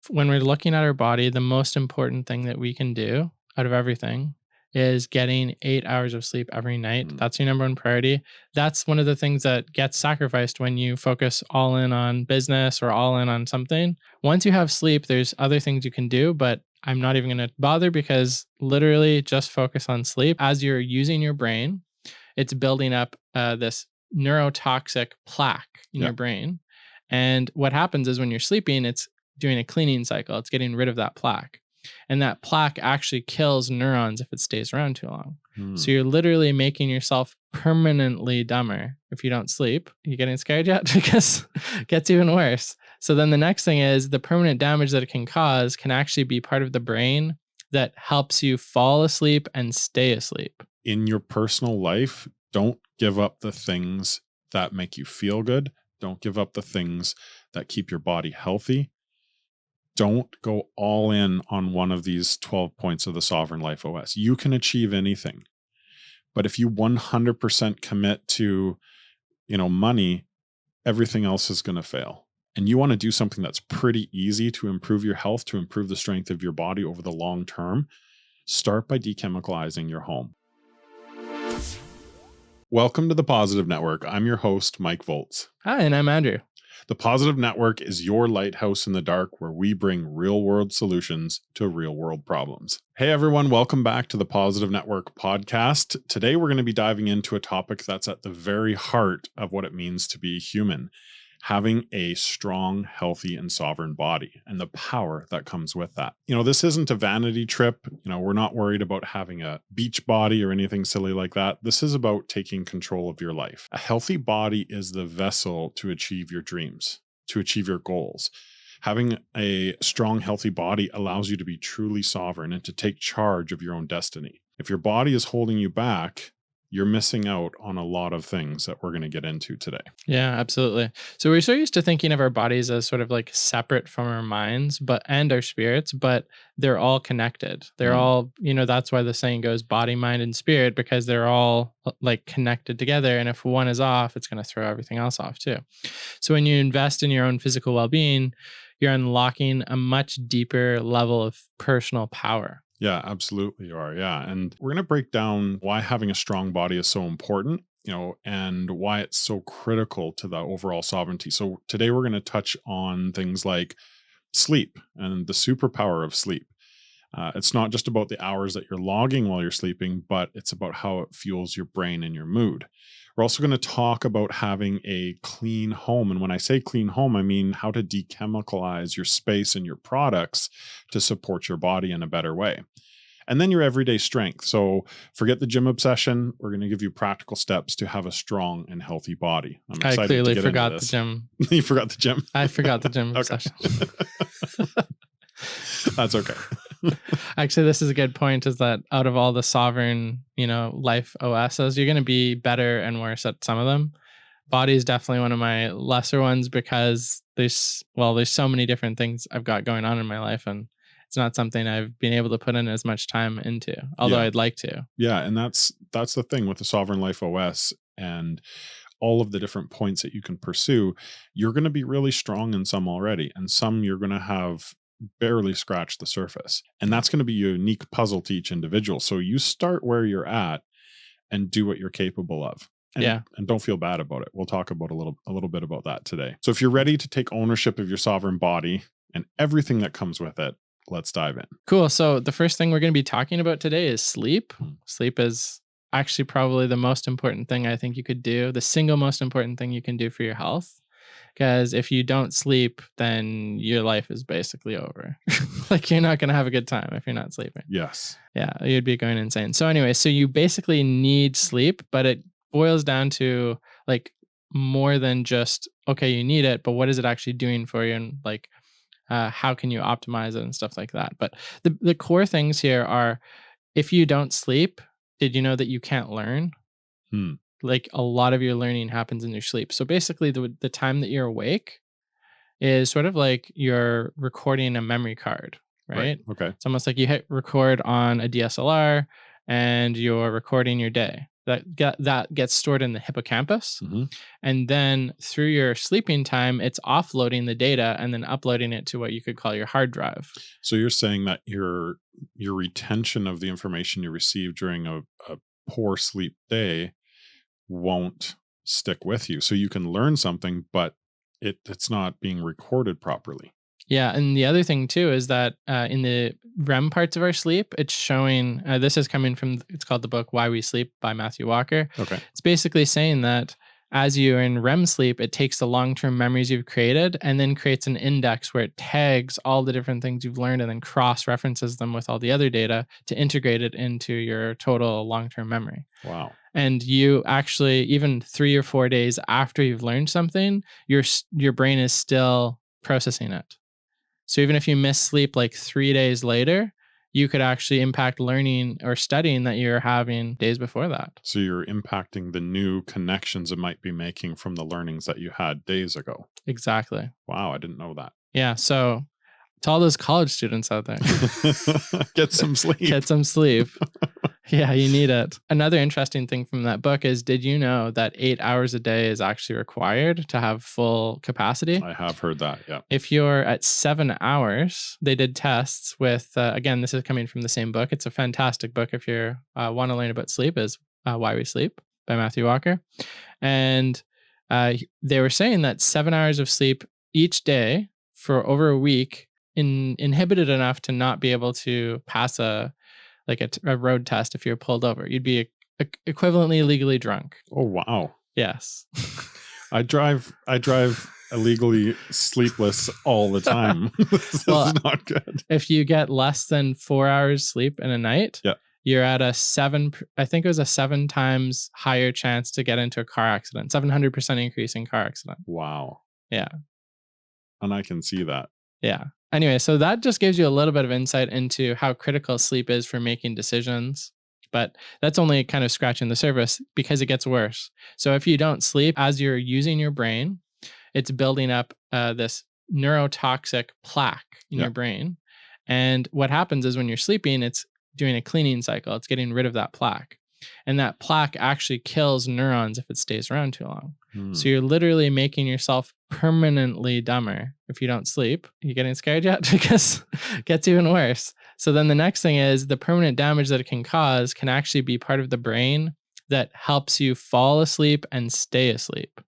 when we're looking at our body, the most important thing that we can do out of everything is getting 8 hours of sleep every night. Mm. That's your number one priority. That's one of the things that gets sacrificed when you focus all in on business or all in on something. Once you have sleep, there's other things you can do, but I'm not even going to bother because literally just focus on sleep. As you're using your brain, it's building up this neurotoxic plaque in Yeah. your brain. And what happens is when you're sleeping, it's doing a cleaning cycle. It's getting rid of that plaque. And that plaque actually kills neurons if it stays around too long. Mm. So you're literally making yourself permanently dumber if you don't sleep. You getting scared yet? Because it gets even worse. So then the next thing is the permanent damage that it can cause can actually be part of the brain that helps you fall asleep and stay asleep. In your personal life, don't give up the things that make you feel good. Don't give up the things that keep your body healthy. Don't go all in on one of these 12 points of the Sovereign Life OS. You can achieve anything. But if you 100% commit to, money, everything else is going to fail. And you want to do something that's pretty easy to improve your health, to improve the strength of your body over the long term. Start by dechemicalizing your home. Welcome to the Positive Network. I'm your host, Mike Volz. Hi, and I'm Andrew. The Positive Network is your lighthouse in the dark where we bring real-world solutions to real-world problems. Hey everyone, welcome back to the Positive Network podcast. Today we're going to be diving into a topic that's at the very heart of what it means to be human. Having a strong, healthy, and sovereign body and the power that comes with that. This isn't a vanity trip. We're not worried about having a beach body or anything silly like that. This is about taking control of your life. A healthy body is the vessel to achieve your dreams, to achieve your goals. Having a strong, healthy body allows you to be truly sovereign and to take charge of your own destiny. If your body is holding you back, you're missing out on a lot of things that we're going to get into today. Yeah, absolutely. So we're so used to thinking of our bodies as sort of like separate from our minds, and our spirits, but they're all connected. They're all, that's why the saying goes body, mind, and spirit, because they're all like connected together. And if one is off, it's going to throw everything else off too. So when you invest in your own physical well-being, you're unlocking a much deeper level of personal power. Yeah, absolutely you are. Yeah. And we're going to break down why having a strong body is so important, and why it's so critical to the overall sovereignty. So today we're going to touch on things like sleep and the superpower of sleep. It's not just about the hours that you're logging while you're sleeping, but it's about how it fuels your brain and your mood. We're also going to talk about having a clean home. And when I say clean home, I mean how to dechemicalize your space and your products to support your body in a better way. And then your everyday strength. So forget the gym obsession. We're going to give you practical steps to have a strong and healthy body. I'm excited I clearly to get forgot into the this. gym. You forgot the gym? I forgot the gym Okay. obsession. That's okay. Actually, this is a good point, is that out of all the sovereign, life OSs, you're going to be better and worse at some of them. Body is definitely one of my lesser ones because there's so many different things I've got going on in my life, and it's not something I've been able to put in as much time into, although I'd like to. Yeah. And that's the thing with the Sovereign Life OS and all of the different points that you can pursue. You're going to be really strong in some already, and some you're going to have barely scratched the surface. And that's going to be a unique puzzle to each individual. So you start where you're at and do what you're capable of. And don't feel bad about it. We'll talk about a little bit about that today. So if you're ready to take ownership of your sovereign body and everything that comes with it, let's dive in. Cool. So the first thing we're going to be talking about today is sleep. Sleep is actually probably the most important thing I think you could do, the single most important thing you can do for your health. Because if you don't sleep, then your life is basically over. Like, you're not going to have a good time if you're not sleeping. Yes. Yeah, you'd be going insane. So anyway, so you basically need sleep, but it boils down to like more than just, okay, you need it, but what is it actually doing for you? And like, how can you optimize it and stuff like that? But the core things here are, if you don't sleep, did you know that you can't learn? Like, a lot of your learning happens in your sleep. So basically the time that you're awake is sort of like you're recording a memory card, right? Okay. It's almost like you hit record on a DSLR and you're recording your day. that gets stored in the hippocampus. Mhm. And then through your sleeping time, it's offloading the data and then uploading it to what you could call your hard drive. So you're saying that your retention of the information you receive during a poor sleep day won't stick with you. So you can learn something, but it's not being recorded properly. Yeah, and the other thing too is that in the REM parts of our sleep, it's showing. This is coming from. It's called the book "Why We Sleep" by Matthew Walker. Okay. It's basically saying that as you're in REM sleep, it takes the long-term memories you've created and then creates an index where it tags all the different things you've learned and then cross-references them with all the other data to integrate it into your total long-term memory. Wow. And you actually, even 3 or 4 days after you've learned something, your brain is still processing it. So even if you miss sleep like 3 days later, you could actually impact learning or studying that you're having days before that. So you're impacting the new connections it might be making from the learnings that you had days ago. Exactly. Wow, I didn't know that. Yeah. So to all those college students out there, Get some sleep. get some sleep. Yeah, you need it. Another interesting thing from that book is, did you know that 8 hours a day is actually required to have full capacity? I have heard that. Yeah. If you're at 7 hours, they did tests with, again, this is coming from the same book. It's a fantastic book if you want to learn about sleep, is Why We Sleep by Matthew Walker. And they were saying that 7 hours of sleep each day for over a week inhibited enough to not be able to pass a road test if you're pulled over. You'd be equivalently legally drunk. Oh, wow. Yes. I drive illegally sleepless all the time. This Well, is not good. If you get less than 4 hours sleep in a night, Yeah. you're at I think it was a 7 times higher chance to get into a car accident, 700% increase in car accident. Wow. Yeah. And I can see that. Yeah. Anyway, so that just gives you a little bit of insight into how critical sleep is for making decisions. But that's only kind of scratching the surface because it gets worse. So if you don't sleep, as you're using your brain, it's building up this neurotoxic plaque in Yeah. your brain. And what happens is when you're sleeping, it's doing a cleaning cycle. It's getting rid of that plaque. And that plaque actually kills neurons if it stays around too long. So you're literally making yourself permanently dumber if you don't sleep. You getting scared yet? Because it gets even worse. So then the next thing is the permanent damage that it can cause can actually be part of the brain that helps you fall asleep and stay asleep.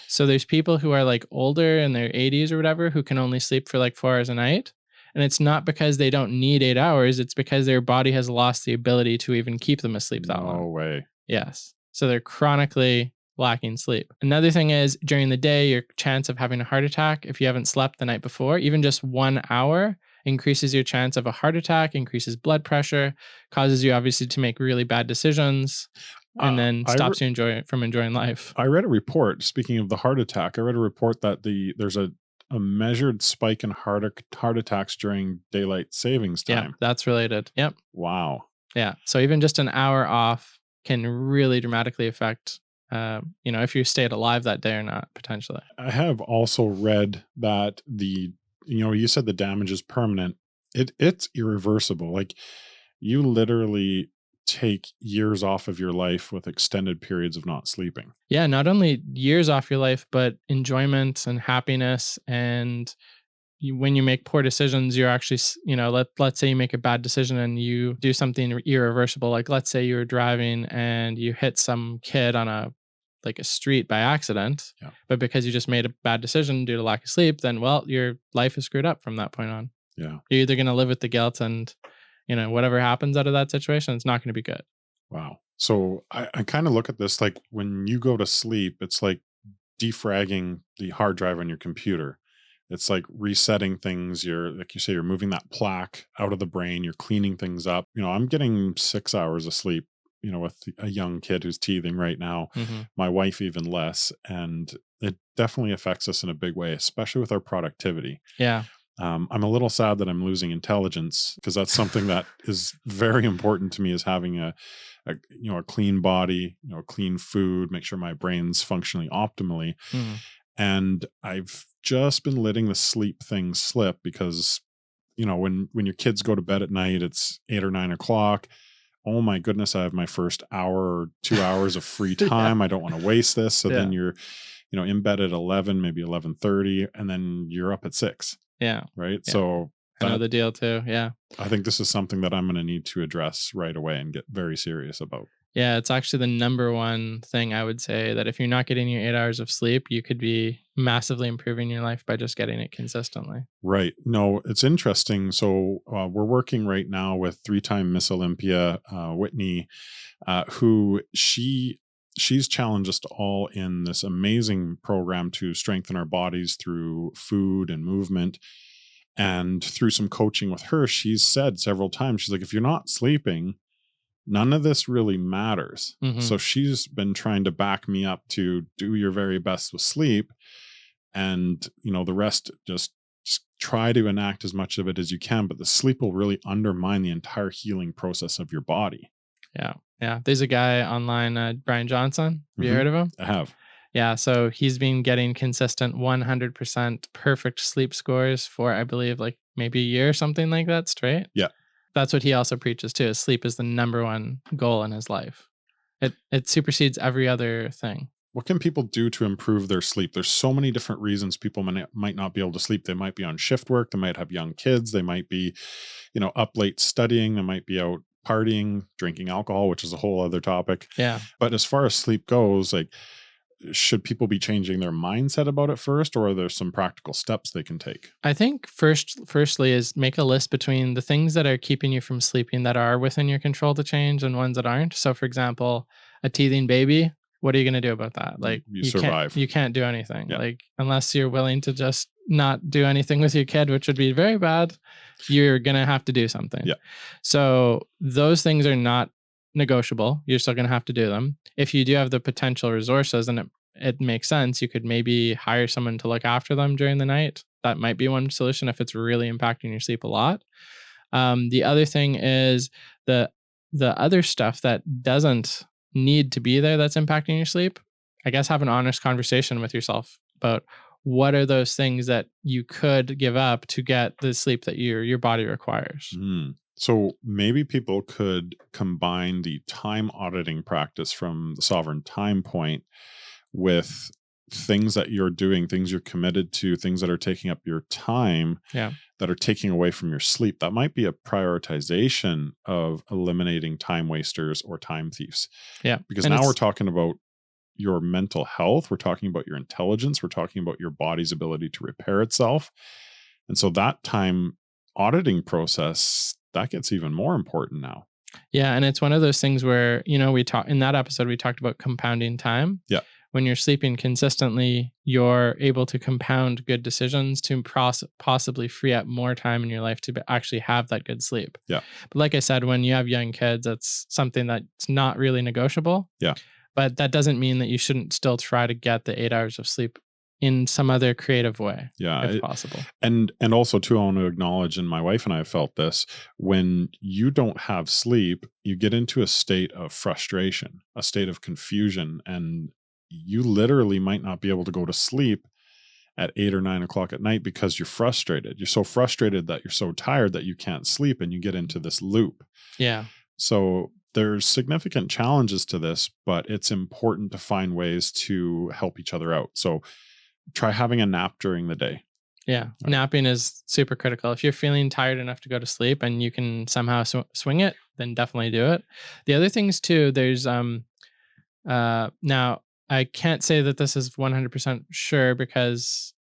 So there's people who are like older in their 80s or whatever who can only sleep for like 4 hours a night. And it's not because they don't need 8 hours. It's because their body has lost the ability to even keep them asleep that long. No way. Yes. So they're chronically lacking sleep. Another thing is during the day, your chance of having a heart attack, if you haven't slept the night before, even just 1 hour increases your chance of a heart attack, increases blood pressure, causes you obviously to make really bad decisions, and then stops you from enjoying life. I read a report, speaking of the heart attack, I read a report that there's a measured spike in heart attacks during daylight savings time. Yeah, that's related. Yep. Wow. Yeah. So even just an hour off can really dramatically affect, if you stayed alive that day or not, potentially. I have also read that you said the damage is permanent. It's irreversible. Like you literally take years off of your life with extended periods of not sleeping. Yeah, not only years off your life, but enjoyment and happiness. And when you make poor decisions, you're actually, let's say you make a bad decision and you do something irreversible. Like let's say you were driving and you hit some kid on a street by accident, Yeah. But because you just made a bad decision due to lack of sleep, then, well, your life is screwed up from that point on. Yeah. You're either going to live with the guilt and, whatever happens out of that situation, it's not going to be good. Wow. So I kind of look at this like when you go to sleep, it's like defragging the hard drive on your computer. It's like resetting things. Like you say, you're moving that plaque out of the brain. You're cleaning things up. I'm getting 6 hours of sleep, with a young kid who's teething right now, Mm-hmm. my wife even less. And it definitely affects us in a big way, especially with our productivity. Yeah. I'm a little sad that I'm losing intelligence because that's something that is very important to me, is having a clean body, clean food, make sure my brain's functioning optimally. Mm-hmm. And I've just been letting the sleep thing slip because, when your kids go to bed at night, it's 8 or 9 o'clock. oh my goodness, I have my first hour or 2 hours of free time. I don't want to waste this. So then you're, in bed at 11, maybe 11:30, and then you're up at 6. Yeah. Right. Yeah. So I know the deal too. Yeah. I think this is something that I'm going to need to address right away and get very serious about. Yeah, it's actually the number one thing I would say, that if you're not getting your 8 hours of sleep, you could be massively improving your life by just getting it consistently. Right. No, it's interesting. So we're working right now with 3-time Miss Olympia, Whitney, who she's challenged us all in this amazing program to strengthen our bodies through food and movement. And through some coaching with her, she's said several times, she's like, if you're not sleeping, none of this really matters. Mhm. So she's been trying to back me up to do your very best with sleep. And, the rest, just try to enact as much of it as you can. But the sleep will really undermine the entire healing process of your body. Yeah. Yeah. There's a guy online, Brian Johnson. Have you Mhm. heard of him? I have. Yeah. So he's been getting consistent 100% perfect sleep scores for, I believe, like maybe a year or something like that straight. Yeah. That's what he also preaches too. Is sleep is the number one goal in his life. It supersedes every other thing. What can people do to improve their sleep? There's so many different reasons people might not be able to sleep. They might be on shift work. They might have young kids. They might be, up late studying. They might be out partying, drinking alcohol, which is a whole other topic. Yeah. But as far as sleep goes, like, should people be changing their mindset about it first, or are there some practical steps they can take? I think firstly is make a list between the things that are keeping you from sleeping that are within your control to change and ones that aren't. So for example, a teething baby, what are you going to do about that? Like you survive. You can't do anything. Yeah. Like unless you're willing to just not do anything with your kid, which would be very bad, you're going to have to do something. Yeah. So those things are not negotiable. You're still going to have to do them. If you do have the potential resources and it makes sense, you could maybe hire someone to look after them during the night. That might be one solution if it's really impacting your sleep a lot. The other thing is the other stuff that doesn't need to be there that's impacting your sleep. I guess have an honest conversation with yourself about what are those things that you could give up to get the sleep that your body requires. So maybe people could combine the time auditing practice from the Sovereign Time Point with things that you're doing, things you're committed to, things that are taking up your time, that are taking away from your sleep. That might be a prioritization of eliminating time wasters or time thieves. Yeah. Because now we're talking about your mental health. We're talking about your intelligence. We're talking about your body's ability to repair itself. And so that time auditing process, that gets even more important now. Yeah. And it's one of those things where, we talked in that episode, we talked about compounding time. Yeah. When you're sleeping consistently, you're able to compound good decisions to possibly free up more time in your life to actually have that good sleep. Yeah. But like I said, when you have young kids, that's something that's not really negotiable. Yeah. But that doesn't mean that you shouldn't still try to get the 8 hours of sleep in some other creative way, if possible. And also too, I want to acknowledge, and my wife and I have felt this, when you don't have sleep, you get into a state of frustration, a state of confusion, and you literally might not be able to go to sleep at 8 or 9 o'clock at night because you're frustrated. You're so frustrated that you're so tired that you can't sleep, and you get into this loop. Yeah. So there's significant challenges to this, but it's important to find ways to help each other out. So try having a nap during the day. Yeah. Right. Napping is super critical. If you're feeling tired enough to go to sleep and you can somehow swing it, then definitely do it. The other things too, there's now I can't say that this is 100% sure because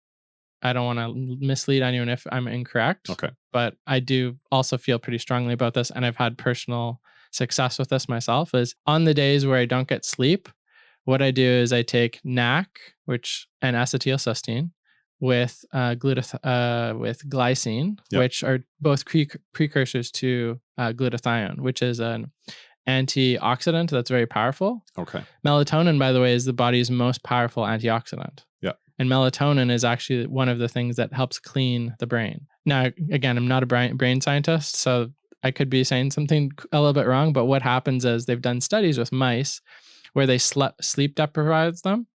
I don't want to mislead anyone if I'm incorrect. Okay. But I do also feel pretty strongly about this, and I've had personal success with this myself, is on the days where I don't get sleep, what I do is I take NAC, and acetylcysteine with with glycine, which are both precursors to glutathione, which is an antioxidant that's very powerful. Okay. Melatonin, by the way, is the body's most powerful antioxidant. Yeah. And melatonin is actually one of the things that helps clean the brain. Now, again, I'm not a brain scientist, so I could be saying something a little bit wrong, but what happens is they've done studies with mice where they sleep deprives them.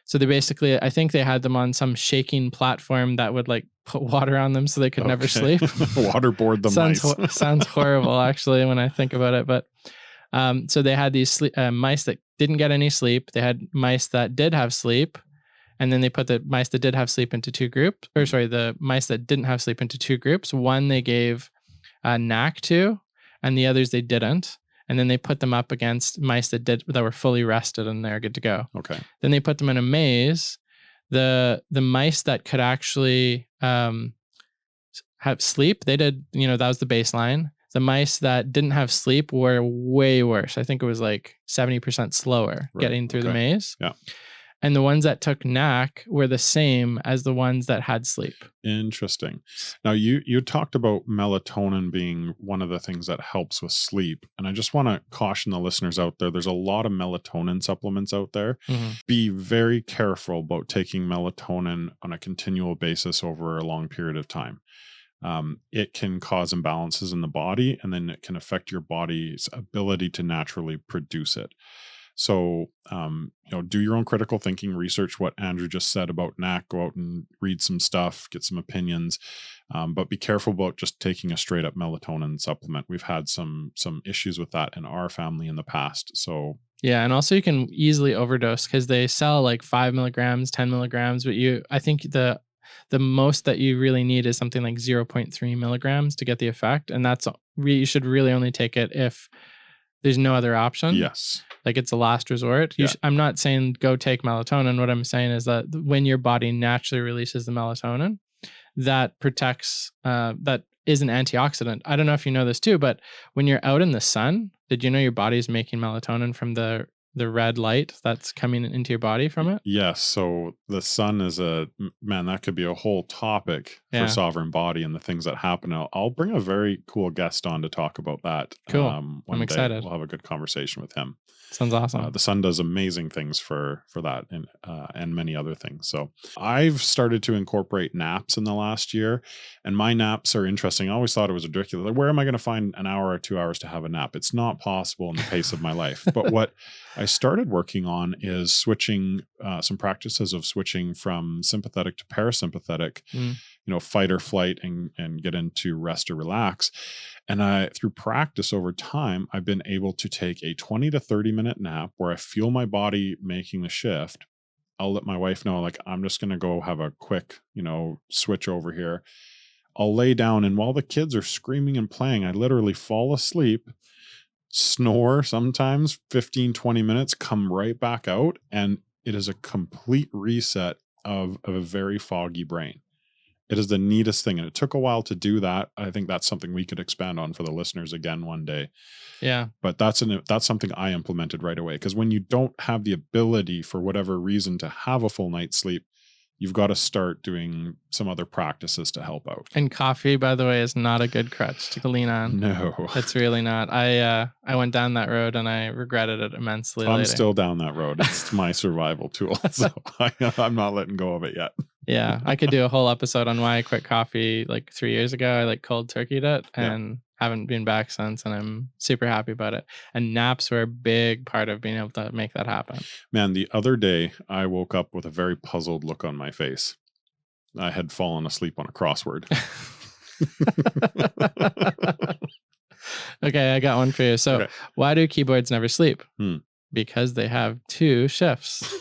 So they basically, I think they had them on some shaking platform that would like put water on them so they could never sleep. Waterboard the mice. Sounds horrible actually when I think about it. But So they had these mice that didn't get any sleep. They had mice that did have sleep. And then they put the mice that did have sleep into two groups, or sorry, the mice that didn't have sleep into two groups. One they gave a NAC to, and the others they didn't. And then they put them up against mice that were fully rested and they're good to go. Okay. Then they put them in a maze. The mice that could actually have sleep, they did, that was the baseline. The mice that didn't have sleep were way worse. I think it was like 70% slower getting through the maze. Yeah. And the ones that took NAC were the same as the ones that had sleep. Interesting. Now, you talked about melatonin being one of the things that helps with sleep. And I just want to caution the listeners out there. There's a lot of melatonin supplements out there. Mm-hmm. Be very careful about taking melatonin on a continual basis over a long period of time. It can cause imbalances in the body, and then it can affect your body's ability to naturally produce it. So, do your own critical thinking, research what Andrew just said about NAC, go out and read some stuff, get some opinions, but be careful about just taking a straight up melatonin supplement. We've had some issues with that in our family in the past. So yeah, and also you can easily overdose because they sell like 5 milligrams, 10 milligrams, but I think the most that you really need is something like 0.3 milligrams to get the effect, and you should really only take it if there's no other option. Yes. Like it's a last resort. I'm not saying go take melatonin. What I'm saying is that when your body naturally releases the melatonin, that protects, that is an antioxidant. I don't know if you know this too, but when you're out in the sun, did you know your body's making melatonin from the red light that's coming into your body from it? Yes. So the sun is that could be a whole topic for sovereign body and the things that happen. I'll bring a very cool guest on to talk about that. Cool. I'm excited. We'll have a good conversation with him. Sounds awesome. The sun does amazing things for that and many other things. So I've started to incorporate naps in the last year, and my naps are interesting. I always thought it was ridiculous. Like, where am I going to find an hour or 2 hours to have a nap? It's not possible in the pace of my life. But what I started working on is switching some practices of switching from sympathetic to parasympathetic, fight or flight and get into rest or relax. And through practice over time, I've been able to take a 20 to 30 minute nap where I feel my body making the shift. I'll let my wife know, like, I'm just going to go have a quick, switch over here. I'll lay down, and while the kids are screaming and playing, I literally fall asleep, snore sometimes 15, 20 minutes, come right back out. And it is a complete reset of a very foggy brain. It is the neatest thing. And it took a while to do that. I think that's something we could expand on for the listeners again one day. Yeah. But that's something I implemented right away. Because when you don't have the ability for whatever reason to have a full night's sleep, you've got to start doing some other practices to help out. And coffee, by the way, is not a good crutch to lean on. No. It's really not. I went down that road and I regretted it immensely. I'm still down that road. It's my survival tool. So I'm not letting go of it yet. Yeah. I could do a whole episode on why I quit coffee like 3 years ago. I cold turkeyed it and haven't been back since, and I'm super happy about it. And naps were a big part of being able to make that happen. Man, the other day I woke up with a very puzzled look on my face. I had fallen asleep on a crossword. Okay, I got one for you. So why do keyboards never sleep? Because they have 2 shifts.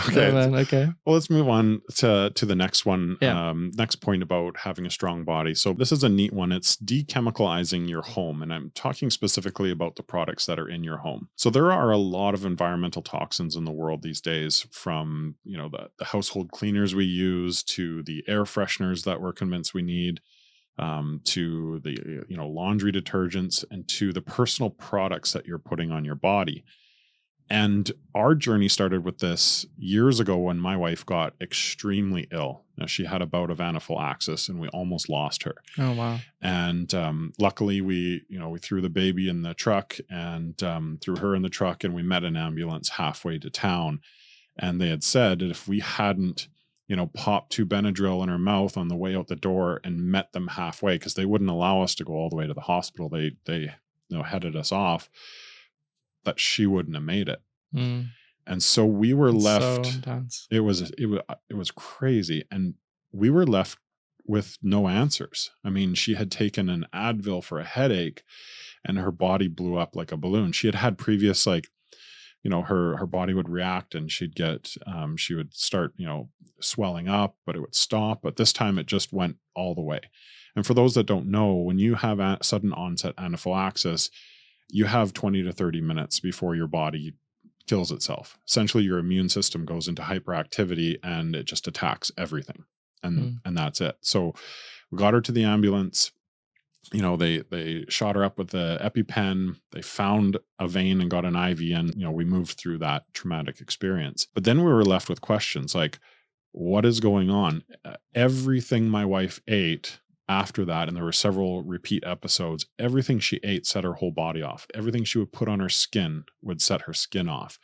Okay. Okay. Well, let's move on to the next one. Next point about having a strong body. So this is a neat one. It's dechemicalizing your home. And I'm talking specifically about the products that are in your home. So there are a lot of environmental toxins in the world these days, from, the household cleaners we use to the air fresheners that we're convinced we need, to the, laundry detergents, and to the personal products that you're putting on your body. And our journey started with this years ago when my wife got extremely ill. Now, she had a bout of anaphylaxis and we almost lost her. Oh, wow. And luckily we threw the baby in the truck and threw her in the truck, and we met an ambulance halfway to town. And they had said that if we hadn't, popped 2 Benadryl in her mouth on the way out the door and met them halfway, because they wouldn't allow us to go all the way to the hospital. They headed us off, that she wouldn't have made it. And so we were left. So intense. It was crazy. And we were left with no answers. I mean, she had taken an Advil for a headache and her body blew up like a balloon. She had previous, like, her body would react and she would start, swelling up, but it would stop. But this time it just went all the way. And for those that don't know, when you have a sudden onset anaphylaxis, you have 20 to 30 minutes before your body kills itself. Essentially, your immune system goes into hyperactivity and it just attacks everything. And that's it. So we got her to the ambulance. They shot her up with the EpiPen. They found a vein and got an IV, and we moved through that traumatic experience. But then we were left with questions like, what is going on? Everything my wife ate after that, and there were several repeat episodes, everything she ate set her whole body off. Everything she would put on her skin would set her skin off.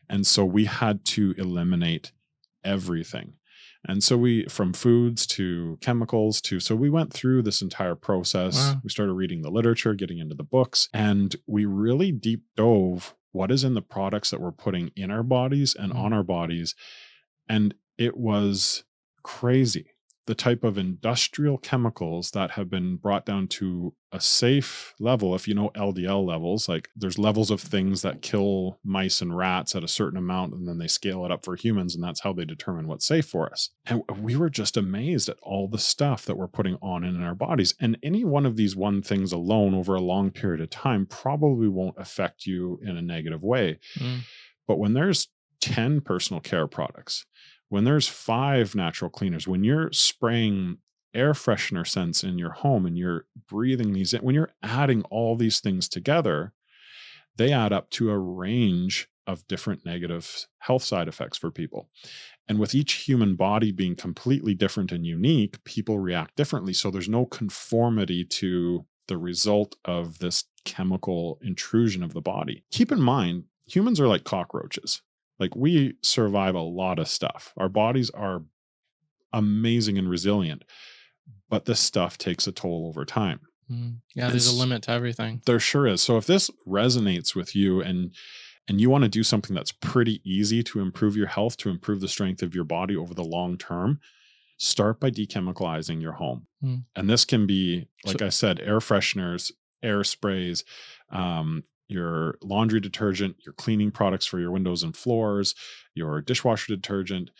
And so we had to eliminate everything. And so from foods to chemicals so we went through this entire process. Wow. We started reading the literature, getting into the books, and we really deep dove what is in the products that we're putting in our bodies and on our bodies. And it was crazy. The type of industrial chemicals that have been brought down to a safe level. If you know LDL levels, like there's levels of things that kill mice and rats at a certain amount, and then they scale it up for humans, and that's how they determine what's safe for us. And we were just amazed at all the stuff that we're putting on in our bodies. And any one of these things alone over a long period of time probably won't affect you in a negative way. But when there's 10 personal care products, when there's 5 natural cleaners, when you're spraying air freshener scents in your home and you're breathing these in, when you're adding all these things together, they add up to a range of different negative health side effects for people. And with each human body being completely different and unique, people react differently. So there's no conformity to the result of this chemical intrusion of the body. Keep in mind, humans are like cockroaches. Like, we survive a lot of stuff. Our bodies are amazing and resilient, but this stuff takes a toll over time. Yeah, there's a limit to everything. There sure is. So if this resonates with you and you want to do something that's pretty easy to improve your health, to improve the strength of your body over the long term, start by dechemicalizing your home. And this can be, like I said, air fresheners, air sprays, your laundry detergent, your cleaning products for your windows and floors, your dishwasher detergent,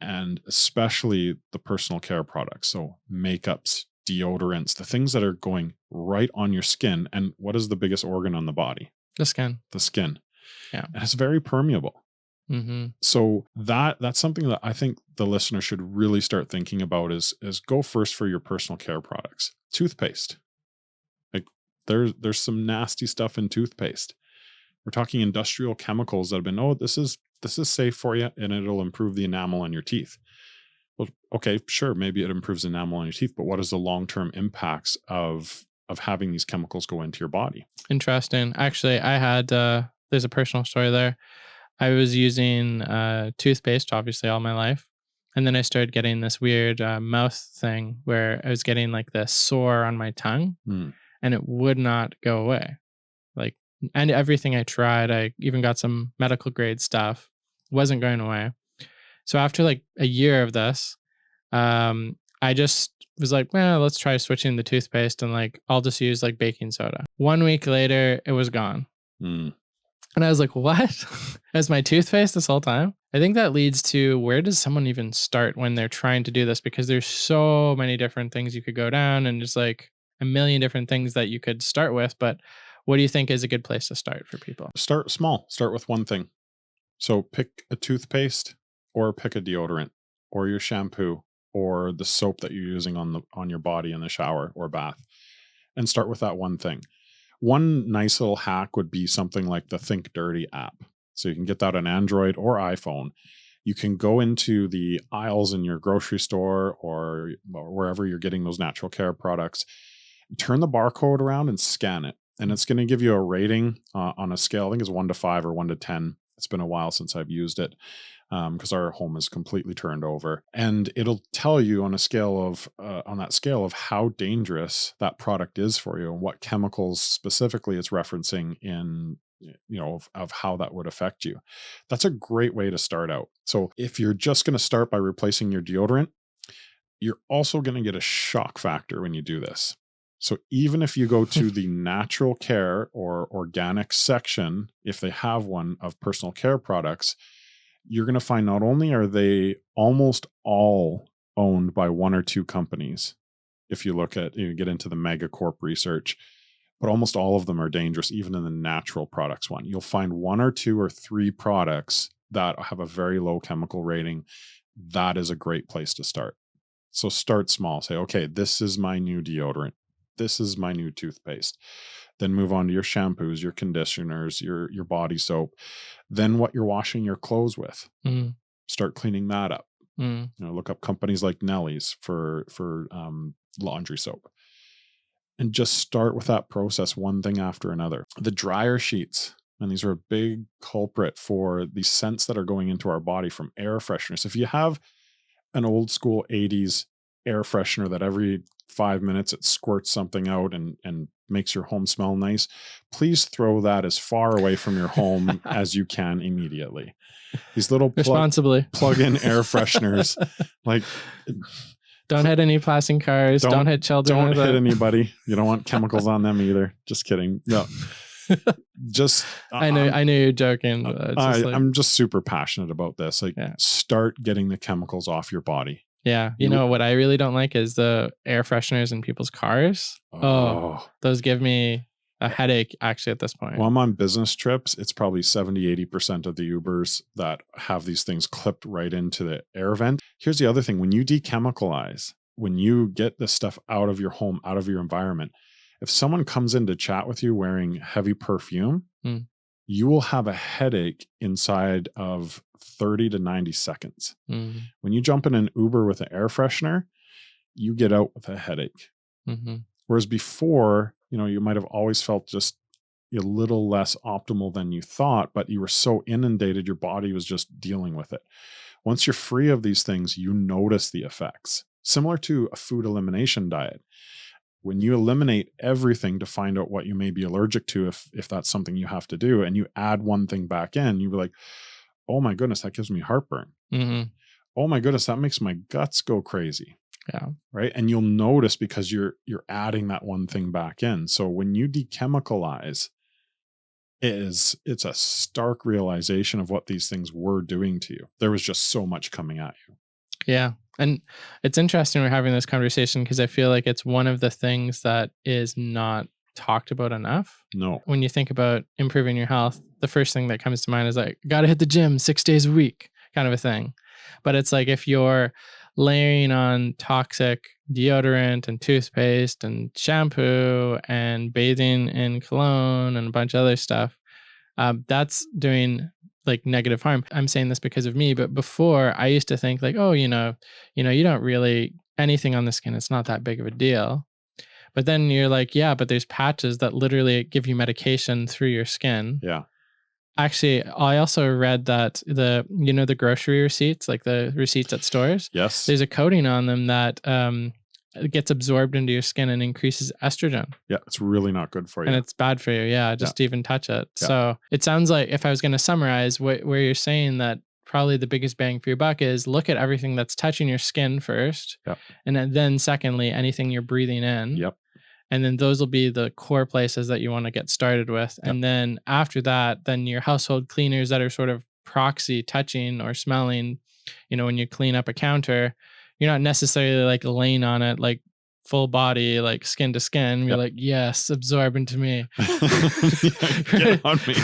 and especially the personal care products. So makeups, deodorants, the things that are going right on your skin. And what is the biggest organ on the body? The skin. The skin. Yeah. And it's very permeable. So that's something that I think the listener should really start thinking about is go first for your personal care products. Toothpaste. There's some nasty stuff in toothpaste. We're talking industrial chemicals that have been, this is safe for you and it'll improve the enamel on your teeth. Well, okay, sure, maybe it improves enamel on your teeth, but what is the long-term impacts of having these chemicals go into your body? Interesting. Actually, I had there's a personal story there. I was using toothpaste obviously all my life. And then I started getting this weird mouth thing where I was getting like this sore on my tongue. And it would not go away. And everything I tried, I even got some medical grade stuff, wasn't going away. So after like a year of this, I just was like, well, let's try switching the toothpaste and like, I'll just use like baking soda. 1 week later, it was gone. And I was like, what? As my toothpaste this whole time? I think that leads to, where does someone even start when they're trying to do this? Because there's so many different things you could go down and just like a million different things that you could start with. But what do you think is a good place to start for people? Start small. Start with one thing. So pick a toothpaste or pick a deodorant or your shampoo or the soap that you're using on your body in the shower or bath, and start with that one thing. One nice little hack would be something like the Think Dirty app. So you can get that on Android or iPhone. You can go into the aisles in your grocery store or wherever you're getting those natural care products, turn the barcode around and scan it. And it's going to give you a rating on a scale. I think it's 1 to 5 or 1 to 10. It's been a while since I've used it because our home is completely turned over. And it'll tell you on a scale of on that scale of how dangerous that product is for you and what chemicals specifically it's referencing in, of how that would affect you. That's a great way to start out. So if you're just going to start by replacing your deodorant, you're also going to get a shock factor when you do this. So even if you go to the natural care or organic section, if they have one of personal care products, you're going to find not only are they almost all owned by one or two companies, if you look at, you get into the megacorp research, but almost all of them are dangerous, even in the natural products one. You'll find one or two or three products that have a very low chemical rating. That is a great place to start. So start small. Say, okay, this is my new deodorant. This is my new toothpaste. Then move on to your shampoos, your conditioners, your body soap. Then what you're washing your clothes with. Start cleaning that up. Look up companies like Nellie's for laundry soap. And just start with that process, one thing after another. The dryer sheets, and these are a big culprit for the scents that are going into our body from air fresheners. If you have an old school 80s air freshener that every 5 minutes it squirts something out and makes your home smell nice, please throw that as far away from your home as you can immediately. These little responsibly plug-in air fresheners, like don't hit any passing cars, don't hit children. Don't hit anybody. You don't want chemicals on them either. Just kidding. No. Just I know you're joking. I'm just super passionate about this. Like, start getting the chemicals off your body. Yeah. You know what I really don't like is the air fresheners in people's cars. Oh, those give me a headache actually at this point. Well, I'm on business trips. It's probably 70-80% of the Ubers that have these things clipped right into the air vent. Here's the other thing. When you dechemicalize, when you get this stuff out of your home, out of your environment, if someone comes in to chat with you wearing heavy perfume, you will have a headache inside of 30 to 90 seconds. When you jump in an Uber with an air freshener, you get out with a headache. Whereas before, you might have always felt just a little less optimal than you thought, but you were so inundated, your body was just dealing with it. Once you're free of these things, you notice the effects. Similar to a food elimination diet. When you eliminate everything to find out what you may be allergic to, if that's something you have to do, and you add one thing back in, you're like, oh my goodness, that gives me heartburn. Oh my goodness, that makes my guts go crazy. Yeah. Right. And you'll notice because you're adding that one thing back in. So when you dechemicalize, it's a stark realization of what these things were doing to you. There was just so much coming at you. Yeah. And it's interesting we're having this conversation because I feel like it's one of the things that is not talked about enough. No. When you think about improving your health, the first thing that comes to mind is like, gotta hit the gym 6 days a week kind of a thing. But it's like if you're layering on toxic deodorant and toothpaste and shampoo and bathing in cologne and a bunch of other stuff, that's doing like negative harm. I'm saying this because of me, but before I used to think like, oh, you don't really anything on the skin. It's not that big of a deal. But then you're like, yeah, but there's patches that literally give you medication through your skin. Yeah. Actually, I also read that the grocery receipts, like the receipts at stores. Yes. There's a coating on them that gets absorbed into your skin and increases estrogen. Yeah, it's really not good for you. And it's bad for you. Yeah, just to even touch it. Yeah. So it sounds like if I was going to summarize where you're saying that probably the biggest bang for your buck is look at everything that's touching your skin first. Yep. And then secondly, anything you're breathing in. Yep. And then those will be the core places that you want to get started with. Yep. And then after that, then your household cleaners that are sort of proxy touching or smelling, when you clean up a counter, you're not necessarily like laying on it like full body, like skin to skin. You're like, yes, absorb into me. Get on me.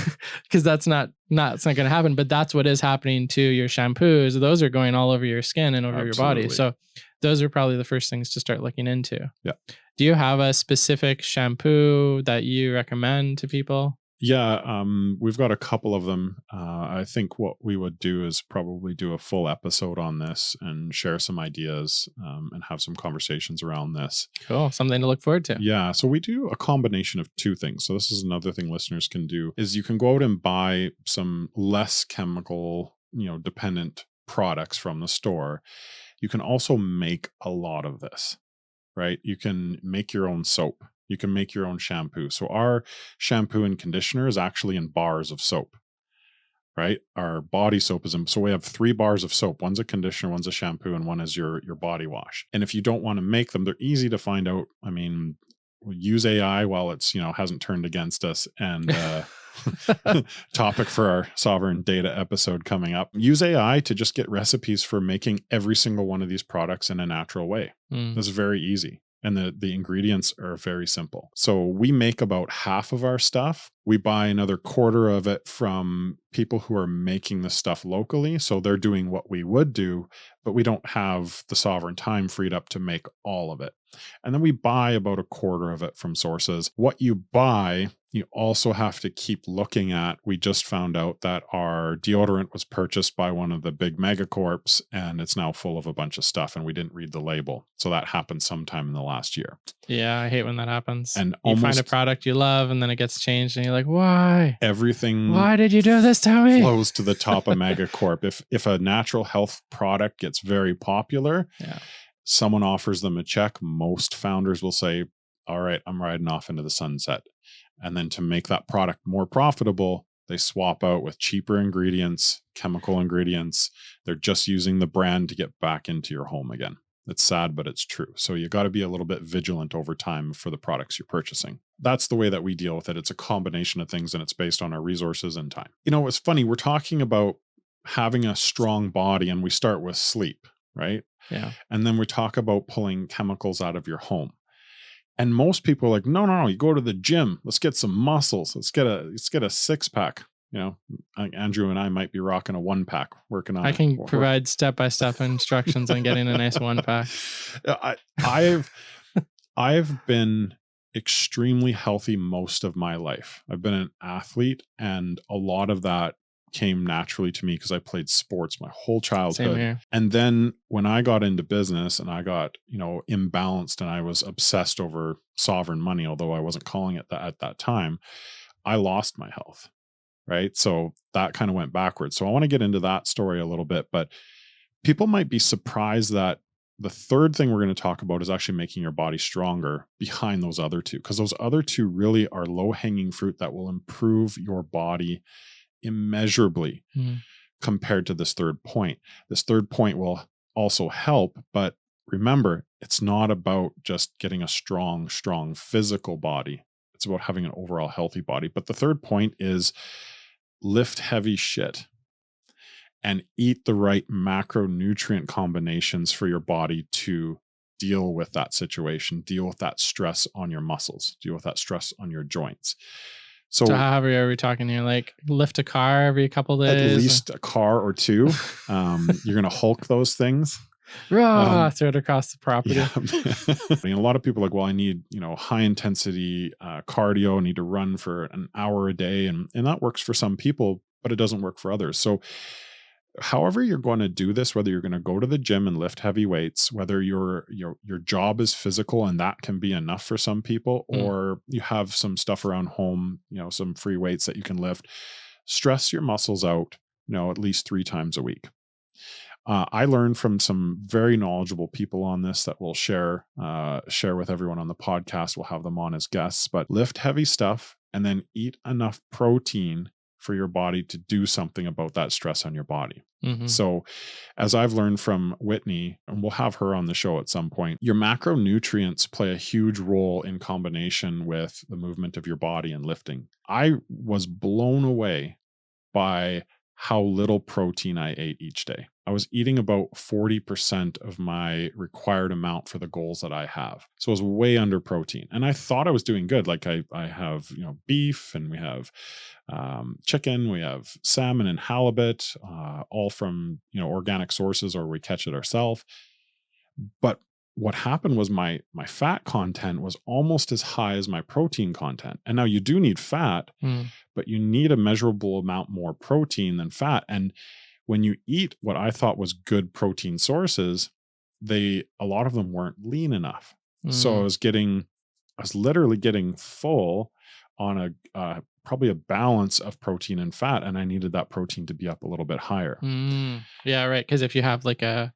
Because it's not going to happen. But that's what is happening to your shampoos. Those are going all over your skin and over your body. So those are probably the first things to start looking into. Yeah. Do you have a specific shampoo that you recommend to people? Yeah, we've got a couple of them. I think what we would do is probably do a full episode on this and share some ideas and have some conversations around this. Cool. Something to look forward to. Yeah. So we do a combination of two things. So this is another thing listeners can do is you can go out and buy some less chemical, dependent products from the store. You can also make a lot of this, right? You can make your own soap. You can make your own shampoo. So our shampoo and conditioner is actually in bars of soap. right? Our body soap is so we have 3 bars of soap. One's a conditioner, one's a shampoo, and one is your body wash. And if you don't want to make them, they're easy to find out. I mean, we use AI while it's, hasn't turned against us. And topic for our sovereign data episode coming up. Use AI to just get recipes for making every single one of these products in a natural way. That's very easy. And the ingredients are very simple. So we make about half of our stuff. We buy another quarter of it from people who are making the stuff locally. So they're doing what we would do, but we don't have the sovereign time freed up to make all of it. And then we buy about a quarter of it from sources. What you buy, you also have to keep looking at. We just found out that our deodorant was purchased by one of the big megacorps, and it's now full of a bunch of stuff, and we didn't read the label. So that happened sometime in the last year. Yeah, I hate when that happens. And you find a product you love, and then it gets changed, and you're like, why? Everything. Why did you do this to me? Flows to the top of megacorp. If a natural health product gets very popular, someone offers them a check, most founders will say, all right, I'm riding off into the sunset. And then to make that product more profitable, they swap out with cheaper ingredients, chemical ingredients. They're just using the brand to get back into your home again. It's sad, but it's true. So you got to be a little bit vigilant over time for the products you're purchasing. That's the way that we deal with it. It's a combination of things, and it's based on our resources and time. It's funny. We're talking about having a strong body, and we start with sleep, right? Yeah. And then we talk about pulling chemicals out of your home. And most people are like, no, you go to the gym. Let's get some muscles. Let's get a 6-pack. Andrew and I might be rocking a 1-pack working on it. I can provide step-by-step instructions on getting a nice 1-pack. I've been extremely healthy most of my life. I've been an athlete, and a lot of that came naturally to me because I played sports my whole childhood. Same here. And then when I got into business and I got, imbalanced, and I was obsessed over sovereign money, although I wasn't calling it that at that time, I lost my health. Right. So that kind of went backwards. So I want to get into that story a little bit, but people might be surprised that the third thing we're going to talk about is actually making your body stronger behind those other two, because those other two really are low-hanging fruit that will improve your body immeasurably compared to this third point. This third point will also help, but remember, it's not about just getting a strong physical body. It's about having an overall healthy body. But the third point is lift heavy shit and eat the right macronutrient combinations for your body to deal with that situation, deal with that stress on your muscles, deal with that stress on your joints. So how are we talking here? Like lift a car every couple days? At least a car or two. You're going to Hulk those things. Throw it across the property. Yeah. A lot of people are like, well, I need, high intensity cardio. I need to run for an hour a day. And that works for some people, but it doesn't work for others. So however you're going to do this, whether you're going to go to the gym and lift heavy weights, whether your job is physical and that can be enough for some people, or you have some stuff around home, some free weights that you can lift, stress your muscles out, at least 3 times a week. I learned from some very knowledgeable people on this that we'll share with everyone on the podcast. We'll have them on as guests, but lift heavy stuff and then eat enough protein for your body to do something about that stress on your body. So as I've learned from Whitney, and we'll have her on the show at some point, your macronutrients play a huge role in combination with the movement of your body and lifting. I was blown away by how little protein I ate each day. I was eating about 40% of my required amount for the goals that I have. So I was way under protein. And I thought I was doing good. Like I have, beef, and we have chicken, we have salmon and halibut, all from, organic sources, or we catch it ourselves. But what happened was my fat content was almost as high as my protein content. And now you do need fat, but you need a measurable amount more protein than fat. And when you eat what I thought was good protein sources, a lot of them weren't lean enough. So I was literally getting full on probably a balance of protein and fat, and I needed that protein to be up a little bit higher. Yeah, right. Because if you have like a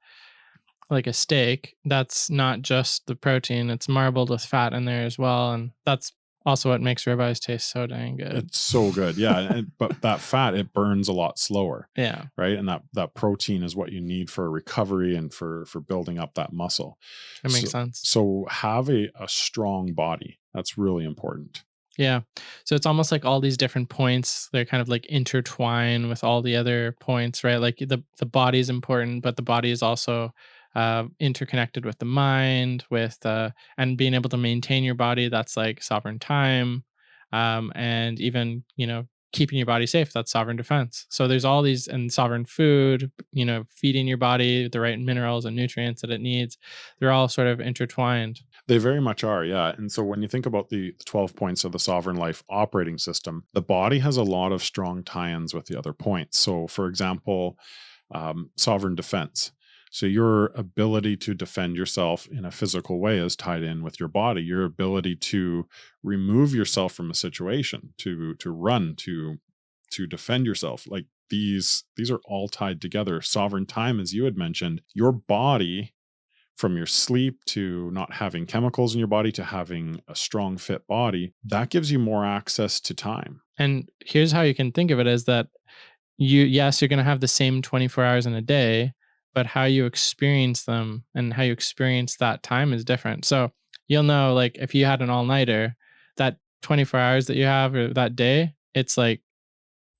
steak, that's not just the protein, it's marbled with fat in there as well. And that's Also, what makes ribeyes taste so dang good. It's so good. Yeah. But that fat, it burns a lot slower. Yeah. Right. And that protein is what you need for recovery and for building up that muscle. That makes So, sense. so have a strong body. That's really important. Yeah. So it's almost like all these different points, they're kind of like intertwine with all the other points, right? Like the body is important, but the body is also interconnected with the mind, with and being able to maintain your body. That's like sovereign time, and even keeping your body safe. That's sovereign defense. So there's all these and sovereign food. Feeding your body the right minerals and nutrients that it needs. They're all sort of intertwined. They very much are, yeah. And so when you think about the 12 points of the Sovereign Life operating system, the body has a lot of strong tie-ins with the other points. So, for example, sovereign defense. So your ability to defend yourself in a physical way is tied in with your body. Your ability to remove yourself from a situation, to run, to defend yourself, like these are all tied together. Sovereign time, as you had mentioned, your body, from your sleep to not having chemicals in your body to having a strong fit body, that gives you more access to time. And here's how you can think of it: is that yes, you're going to have the same 24 hours in a day, but how you experience them and how you experience that time is different. So you'll know, like, if you had an all-nighter, that 24 hours that you have or that day, it's like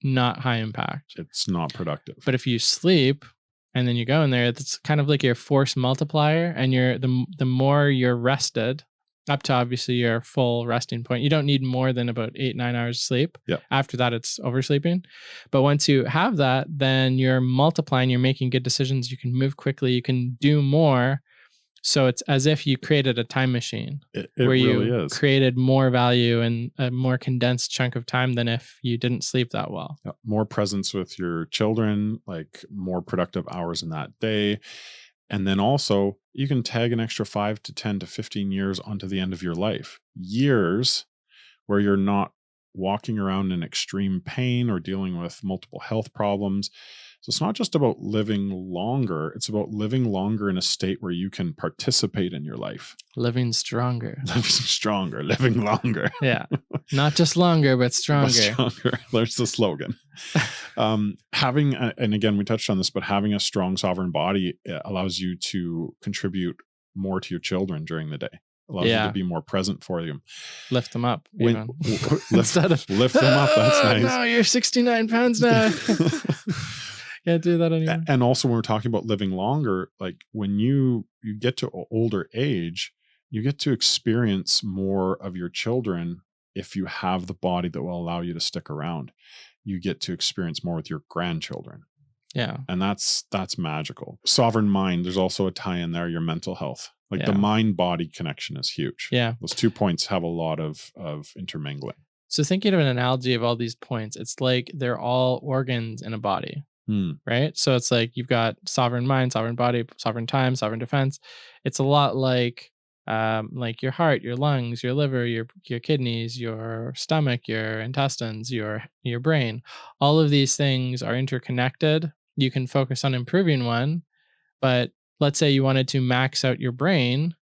not high impact. It's not productive. But if you sleep and then you go in there, it's kind of like your force multiplier, and the more you're rested, up to obviously your full resting point. You don't need more than about 8-9 hours sleep. Yeah. After that, it's oversleeping. But once you have that, then you're multiplying, you're making good decisions, you can move quickly, you can do more. So it's as if you created a time machine It where really you is. created more value in a more condensed chunk of time than if you didn't sleep that well. Yeah, more presence with your children, like more productive hours in that day. And then also, you can tag an extra 5 to 10 to 15 years onto the end of your life. Years where you're not walking around in extreme pain or dealing with multiple health problems. So it's not just about living longer, it's about living longer in a state where you can participate in your life. Living stronger. Living stronger, living longer. Yeah. Not just longer, but stronger. But stronger. There's the slogan. Having, and again, we touched on this, but having a strong sovereign body allows you to contribute more to your children during the day. Allows you to be more present for them. Lift them up. Lift them up. That's nice. No, you're 69 pounds now. Can't do that anymore. And also, when we're talking about living longer, like when you get to older age, you get to experience more of your children. If you have the body that will allow you to stick around, you get to experience more with your grandchildren. Yeah. And that's magical. Sovereign mind, there's also a tie in there, your mental health. Like the mind body connection is huge. Yeah. Those 2 points have a lot of intermingling. So thinking of an analogy of all these points, it's like they're all organs in a body. Right? So it's like you've got sovereign mind, sovereign body, sovereign time, sovereign defense. It's a lot like your heart, your lungs, your liver, your kidneys, your stomach, your intestines, your brain. All of these things are interconnected. You can focus on improving one, but let's say you wanted to max out your brain.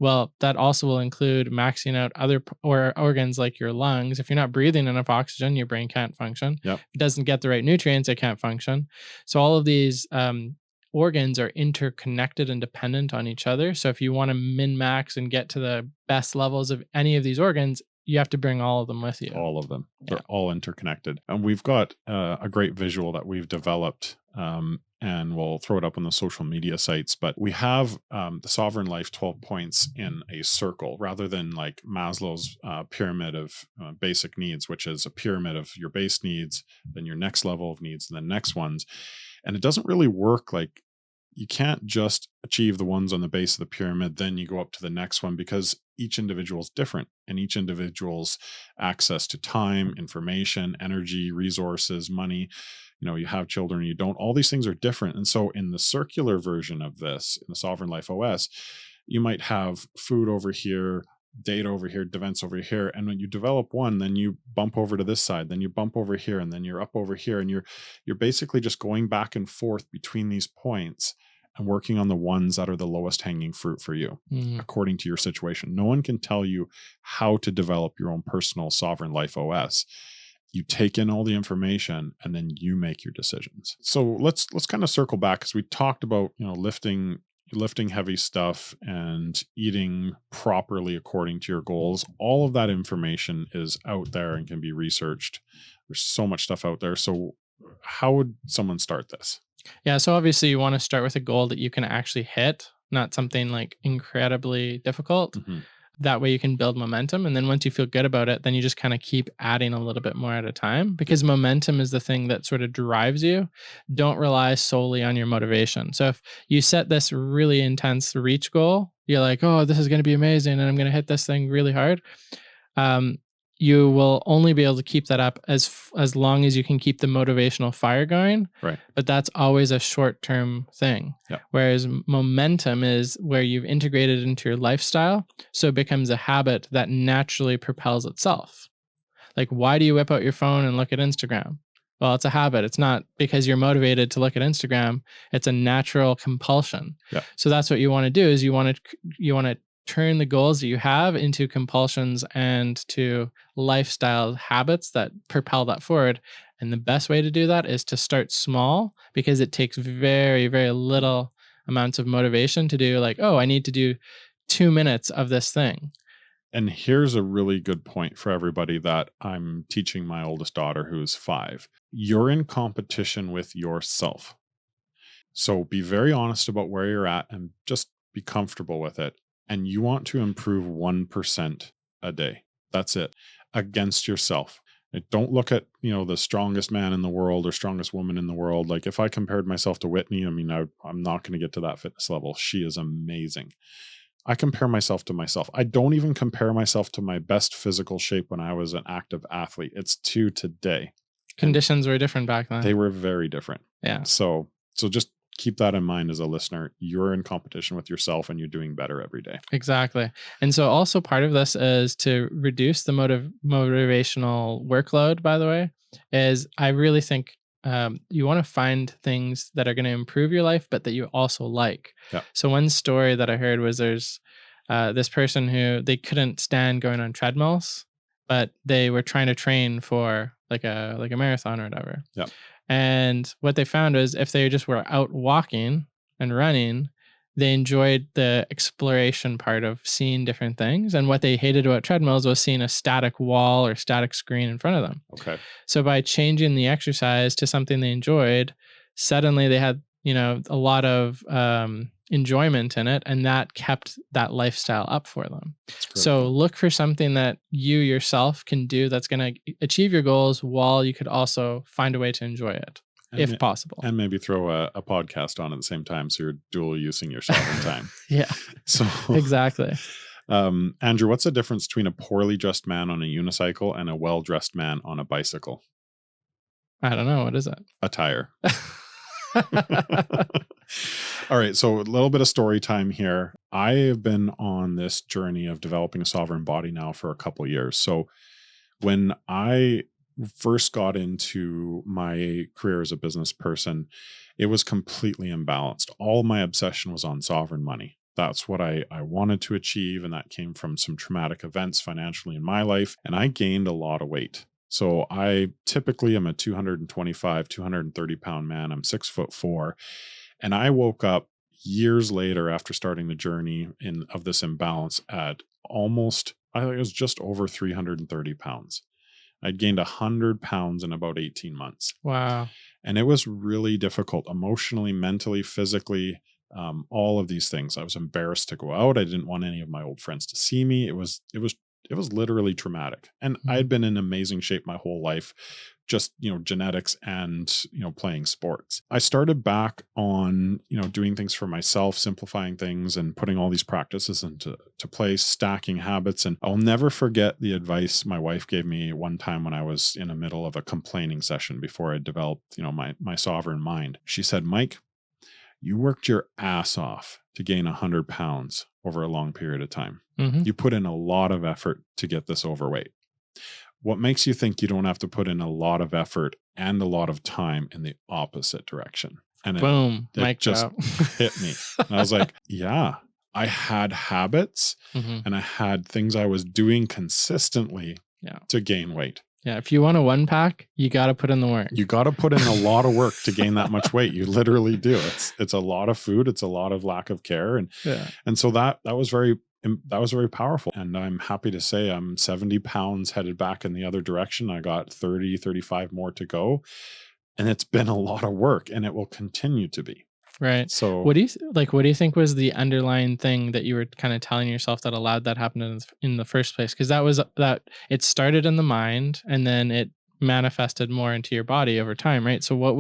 Well, that also will include maxing out other organs like your lungs. If you're not breathing enough oxygen, your brain can't function. Yep. If it doesn't get the right nutrients, it can't function. So all of these organs are interconnected and dependent on each other. So if you want to min-max and get to the best levels of any of these organs, you have to bring all of them with you. All of them. They're all interconnected. And we've got a great visual that we've developed, and we'll throw it up on the social media sites. But we have the Sovereign Life 12 points in a circle rather than like Maslow's pyramid of basic needs, which is a pyramid of your base needs, then your next level of needs, and the next ones. And it doesn't really work like you can't just achieve the ones on the base of the pyramid, then you go up to the next one, because each individual is different, and each individual's access to time, information, energy, resources, money, you have children, you don't, all these things are different. And so in the circular version of this, in the Sovereign Life OS, you might have food over here, data over here, events over here. And when you develop one, then you bump over to this side, then you bump over here, and then you're up over here. And you're basically just going back and forth between these points and working on the ones that are the lowest hanging fruit for you, according to your situation. No one can tell you how to develop your own personal sovereign life OS. You take in all the information and then you make your decisions. So let's kind of circle back, because we talked about, lifting heavy stuff and eating properly according to your goals. All of that information is out there and can be researched. There's so much stuff out there. So how would someone start this? Yeah. So obviously you want to start with a goal that you can actually hit, not something like incredibly difficult. That way you can build momentum. And then once you feel good about it, then you just kind of keep adding a little bit more at a time, because momentum is the thing that sort of drives you. Don't rely solely on your motivation. So if you set this really intense reach goal, you're like, oh, this is going to be amazing, and I'm going to hit this thing really hard. You will only be able to keep that up as long as you can keep the motivational fire going. Right. But that's always a short-term thing. Yeah. Whereas momentum is where you've integrated it into your lifestyle. So it becomes a habit that naturally propels itself. Like, why do you whip out your phone and look at Instagram? Well, it's a habit. It's not because you're motivated to look at Instagram. It's a natural compulsion. Yeah. So that's what you want to do, is you want to turn the goals that you have into compulsions and to lifestyle habits that propel that forward. And the best way to do that is to start small, because it takes very, very little amounts of motivation to do, like, oh, I need to do 2 minutes of this thing. And here's a really good point for everybody that I'm teaching my oldest daughter, who is 5. You're in competition with yourself. So be very honest about where you're at and just be comfortable with it. And you want to improve 1% a day. That's it. Against yourself. Don't look at, the strongest man in the world or strongest woman in the world. Like, if I compared myself to Whitney, I'm not going to get to that fitness level. She is amazing. I compare myself to myself. I don't even compare myself to my best physical shape when I was an active athlete. It's to today. Conditions were different back then. They were very different. Yeah. So just keep that in mind as a listener. You're in competition with yourself and you're doing better every day. Exactly. And so also part of this is to reduce the motivational workload, by the way, is I really think you want to find things that are going to improve your life, but that you also like. Yeah. So one story that I heard was there's this person who they couldn't stand going on treadmills, but they were trying to train for like a marathon or whatever. Yeah. And what they found was if they just were out walking and running, they enjoyed the exploration part of seeing different things. And what they hated about treadmills was seeing a static wall or static screen in front of them. Okay. So by changing the exercise to something they enjoyed, suddenly they had, a lot of enjoyment in it, and that kept that lifestyle up for them. So look for something that you yourself can do that's going to achieve your goals while you could also find a way to enjoy it, if possible. And maybe throw a podcast on at the same time, so you're dual using your sovereign time. Yeah. So exactly. Andrew, what's the difference between a poorly dressed man on a unicycle and a well-dressed man on a bicycle? I don't know. What is it? Attire. All right. So a little bit of story time here. I have been on this journey of developing a sovereign body now for a couple of years. So when I first got into my career as a business person, it was completely imbalanced. All my obsession was on sovereign money. That's what I wanted to achieve. And that came from some traumatic events financially in my life. And I gained a lot of weight. So I typically am a 225, 230 pound man. I'm 6'4". And I woke up years later after starting the journey of this imbalance at almost, I think it was just over 330 pounds. I'd gained 100 pounds in about 18 months. Wow. And it was really difficult emotionally, mentally, physically, all of these things. I was embarrassed to go out. I didn't want any of my old friends to see me. It was literally traumatic. And I had been in amazing shape my whole life, just, genetics and, playing sports. I started back on, doing things for myself, simplifying things and putting all these practices into place, stacking habits. And I'll never forget the advice my wife gave me one time when I was in the middle of a complaining session before I developed, my sovereign mind. She said, Mike, you worked your ass off to gain 100 pounds over a long period of time. Mm-hmm. You put in a lot of effort to get this overweight. What makes you think you don't have to put in a lot of effort and a lot of time in the opposite direction? And Boom. it Mic just drop. hit me. And I was like, yeah, I had habits Mhm. and I had things I was doing consistently Yeah. to gain weight. Yeah. If you want a 1-pack, you got to put in the work. You got to put in a lot of work to gain that much weight. You literally do. It's a lot of food. It's a lot of lack of care. Yeah. And so that was very powerful. And I'm happy to say I'm 70 pounds headed back in the other direction. I got 30, 35 more to go. And it's been a lot of work and it will continue to be. Right. So What do you think was the underlying thing that you were kind of telling yourself that allowed that happen in the first place? Because that it started in the mind and then it manifested more into your body over time, right? So what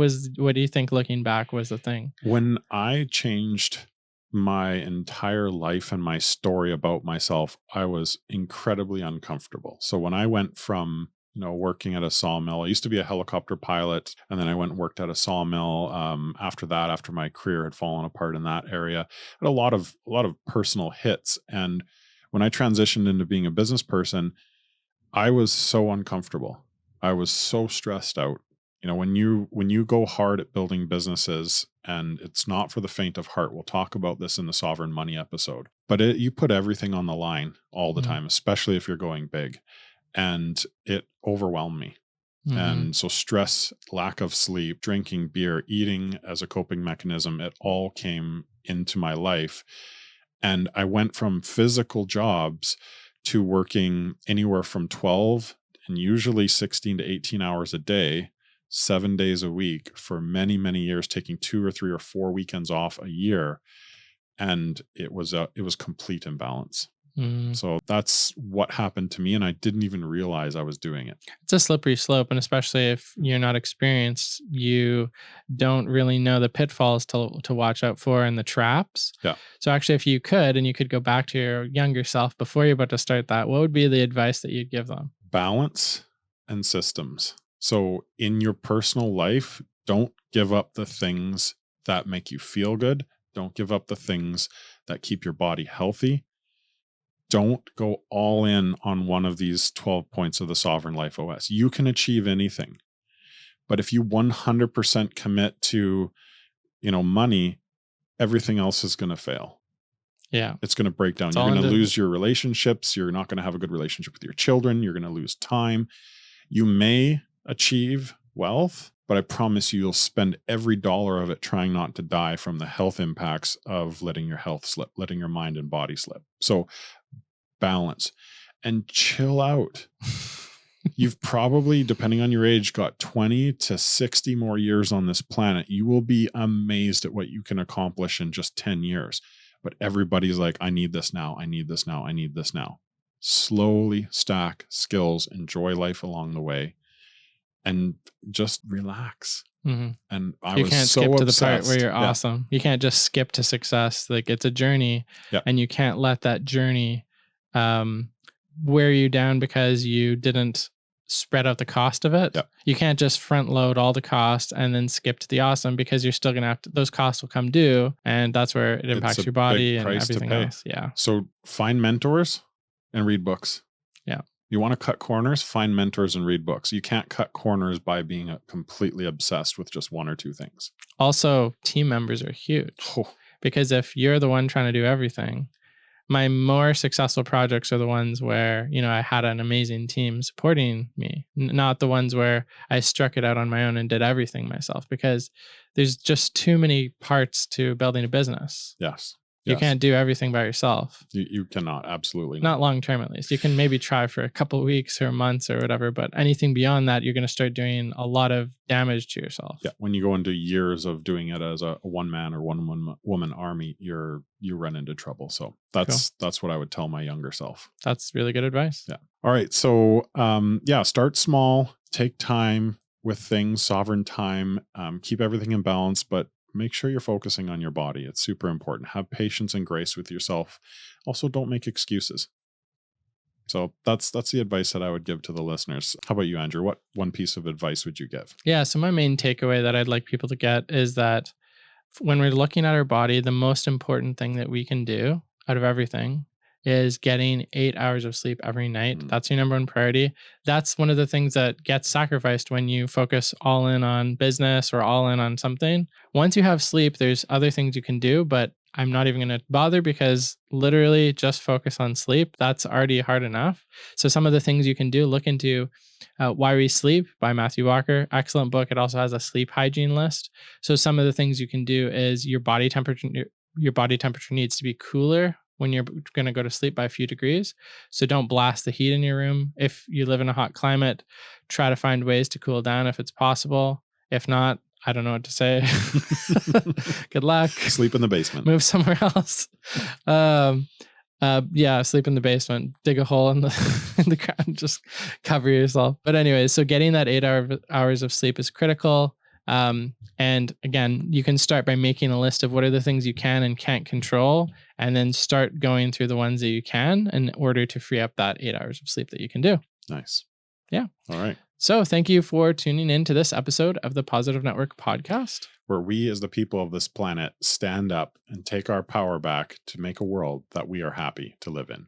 do you think looking back was the thing? when I changed my entire life and my story about myself, I was incredibly uncomfortable. So when I went from working at a sawmill, I used to be a helicopter pilot, and then I went and worked at a sawmill. After that, after my career had fallen apart in that area, I had a lot of personal hits. And when I transitioned into being a business person, I was so uncomfortable. I was so stressed out. When you go hard at building businesses, and it's not for the faint of heart. We'll talk about this in the Sovereign Money episode. But you put everything on the line all the time, especially if you're going big. And it overwhelmed me. Mhm. And so stress, lack of sleep, drinking beer, eating as a coping mechanism, it all came into my life. And I went from physical jobs to working anywhere from 12 and usually 16 to 18 hours a day, 7 days a week for many, many years, taking 2 or 3 or 4 weekends off a year. And it was complete imbalance. Mm. So that's what happened to me. And I didn't even realize I was doing it. It's a slippery slope. And especially if you're not experienced, you don't really know the pitfalls to watch out for and the traps. Yeah. So actually, if you could go back to your younger self before you're about to start that, what would be the advice that you'd give them? Balance and systems. So in your personal life, don't give up the things that make you feel good. Don't give up the things that keep your body healthy. Don't go all in on one of these 12 points of the Sovereign Life OS. You can achieve anything. But if you 100% commit to, money, everything else is going to fail. Yeah. It's going to break down. It's You're all going to in the- lose your relationships. You're not going to have a good relationship with your children. You're going to lose time. You may achieve wealth, but I promise you'll spend every dollar of it trying not to die from the health impacts of letting your health slip, letting your mind and body slip. So balance and chill out. You've probably, depending on your age, got 20 to 60 more years on this planet. You will be amazed at what you can accomplish in just 10 years. But everybody's like, I need this now. I need this now. I need this now. Slowly stack skills, enjoy life along the way, and just relax. Mm-hmm. And I You was can't so skip to obsessed. the part where you're Yeah. awesome. You can't just skip to success. Like it's a journey, Yeah. and you can't let that journey wear you down because you didn't spread out the cost of it. Yeah. You can't just front load all the cost and then skip to the awesome, because you're still gonna have to. Those costs will come due, and that's where it impacts It's a your body big and price to everything pay. else. Yeah. So find mentors and read books. Yeah. You want to cut corners, find mentors and read books. You can't cut corners by being completely obsessed with just one or two things. Also, team members are huge, because if you're the one trying to do everything, my more successful projects are the ones where, I had an amazing team supporting me, not the ones where I struck it out on my own and did everything myself, because there's just too many parts to building a business. Yes. You can't do everything by yourself. You cannot. Absolutely Not long term, at least. You can maybe try for a couple of weeks or months or whatever, but anything beyond that, you're going to start doing a lot of damage to yourself. Yeah. When you go into years of doing it as a one man or one woman army, you run into trouble. So that's what I would tell my younger self. That's really good advice. Yeah. All right. So start small, take time with things, sovereign time, keep everything in balance, but make sure you're focusing on your body. It's super important. Have patience and grace with yourself. Also, don't make excuses. So that's the advice that I would give to the listeners. How about you, Andrew? What one piece of advice would you give? Yeah. So my main takeaway that I'd like people to get is that when we're looking at our body, the most important thing that we can do out of everything is getting 8 hours of sleep every night. Mm. That's your number one priority. That's one of the things that gets sacrificed when you focus all in on business or all in on something. Once you have sleep, there's other things you can do, but I'm not even going to bother because literally just focus on sleep. That's already hard enough. So some of the things you can do, look into Why We Sleep by Matthew Walker. Excellent book. It also has a sleep hygiene list. So some of the things you can do is your body temperature needs to be cooler when you're going to go to sleep by a few degrees. So don't blast the heat in your room. If you live in a hot climate, try to find ways to cool down if it's possible. If not, I don't know what to say. Good luck. Sleep in the basement. Move somewhere else. Yeah, sleep in the basement. Dig a hole in the ground. Just cover yourself. But anyways, so getting that 8 hours of sleep is critical. And again, you can start by making a list of what are the things you can and can't control, and then start going through the ones that you can in order to free up that 8 hours of sleep that you can do. Nice. Yeah. All right. So thank you for tuning in to this episode of the Positive Network podcast, where we as the people of this planet stand up and take our power back to make a world that we are happy to live in.